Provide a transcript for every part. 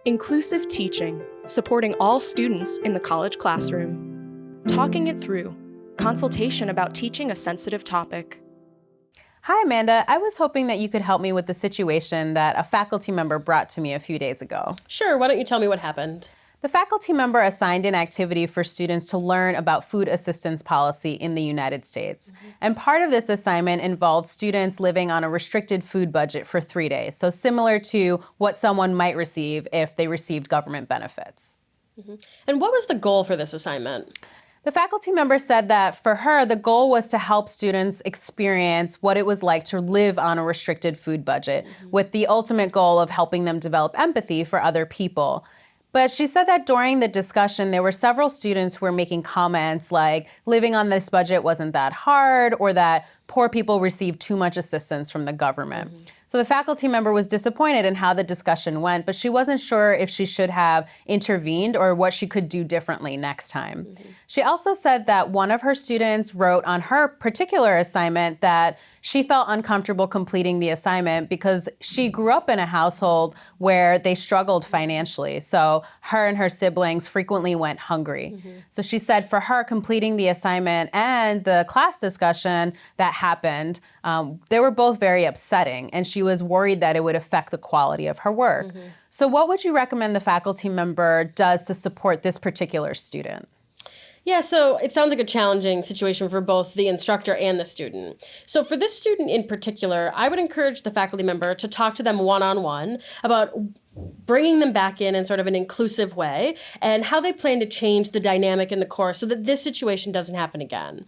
Inclusive teaching, supporting all students in the college classroom. Talking it through, consultation about teaching a sensitive topic. Hi, Amanda. I was hoping that you could help me with the situation that a faculty member brought to me a few days ago. Sure, why don't you tell me what happened? The faculty member assigned an activity for students to learn about food assistance policy in the United States. And part of this assignment involved students living on a restricted food budget for 3 days, so similar to what someone might receive if they received government benefits. And what was the goal for this assignment? The faculty member said that for her, the goal was to help students experience what it was like to live on a restricted food budget, with the ultimate goal of helping them develop empathy for other people. But she said that during the discussion, there were several students who were making comments like living on this budget wasn't that hard, or that poor people received too much assistance from the government. So the faculty member was disappointed in how the discussion went, but she wasn't sure if she should have intervened or what she could do differently next time. She also said that one of her students wrote on her particular assignment that she felt uncomfortable completing the assignment because she grew up in a household where they struggled financially. So her and her siblings frequently went hungry. So she said for her, completing the assignment and the class discussion that happened, they were both very upsetting, and she was worried that it would affect the quality of her work. So what would you recommend the faculty member does to support this particular student? Yeah, so it sounds like a challenging situation for both the instructor and the student. So for this student in particular, I would encourage the faculty member to talk to them one-on-one about bringing them back in sort of an inclusive way and how they plan to change the dynamic in the course so that this situation doesn't happen again.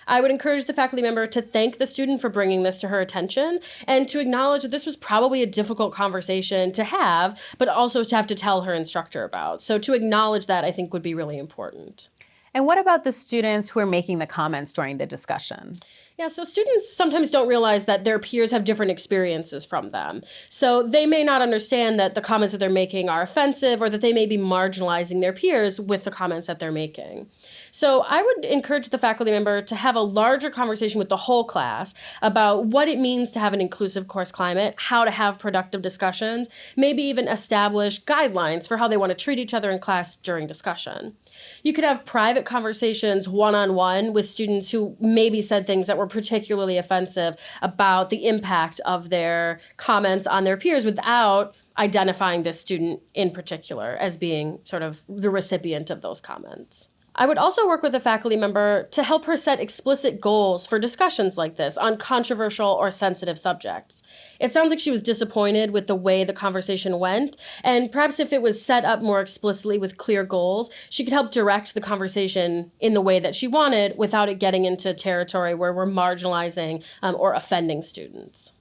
I would encourage the faculty member to thank the student for bringing this to her attention and to acknowledge that this was probably a difficult conversation to have, but also to have to tell her instructor about. So to acknowledge that, I think, would be really important. And what about the students who are making the comments during the discussion? Yeah, so students sometimes don't realize that their peers have different experiences from them. So they may not understand that the comments that they're making are offensive, or that they may be marginalizing their peers with the comments that they're making. So I would encourage the faculty member to have a larger conversation with the whole class about what it means to have an inclusive course climate, how to have productive discussions, maybe even establish guidelines for how they want to treat each other in class during discussion. You could have private conversations one-on-one with students who maybe said things that were particularly offensive about the impact of their comments on their peers without identifying this student in particular as being sort of the recipient of those comments. I would also work with a faculty member to help her set explicit goals for discussions like this on controversial or sensitive subjects. It sounds like she was disappointed with the way the conversation went, and perhaps if it was set up more explicitly with clear goals, she could help direct the conversation in the way that she wanted without it getting into territory where we're marginalizing or offending students.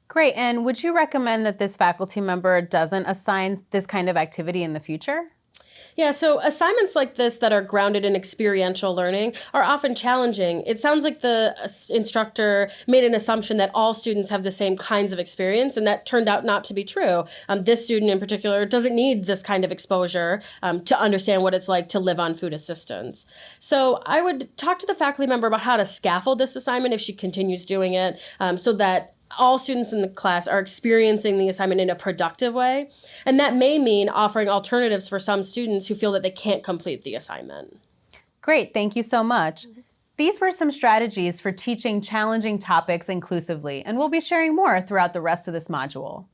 Great. And would you recommend that this faculty member doesn't assign this kind of activity in the future? Yeah, so assignments like this that are grounded in experiential learning are often challenging. It sounds like the instructor made an assumption that all students have the same kinds of experience, and that turned out not to be true. This student in particular doesn't need this kind of exposure to understand what it's like to live on food assistance. So I would talk to the faculty member about how to scaffold this assignment if she continues doing it, so that all students in the class are experiencing the assignment in a productive way. And that may mean offering alternatives for some students who feel that they can't complete the assignment. Great, thank you so much. These were some strategies for teaching challenging topics inclusively, and we'll be sharing more throughout the rest of this module.